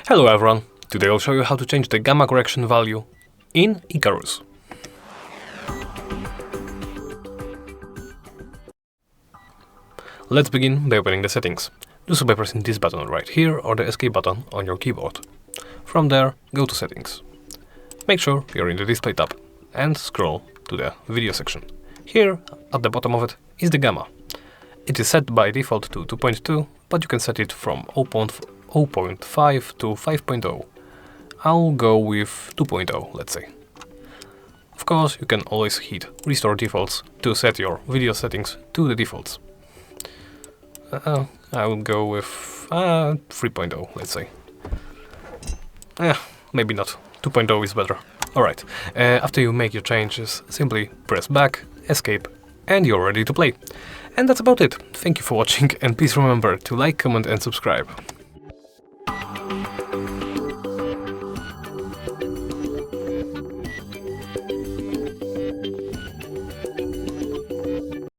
Hello everyone, today I'll show you how to change the gamma correction value in Icarus. Let's begin by opening the settings. Do so by pressing this button right here or the escape button on your keyboard. From there, go to settings. Make sure you're in the display tab and scroll to the video section. Here, at the bottom of it, is the gamma. It is set by default to 2.2, but you can set it from 0.5 to 5.0. I'll go with 2.0, let's say. Of course, you can always hit Restore Defaults to set your video settings to the defaults. I will go with 3.0, let's say. Maybe not. 2.0 is better. Alright, after you make your changes, simply press back, escape, and you're ready to play. And that's about it. Thank you for watching, and please remember to like, comment and subscribe.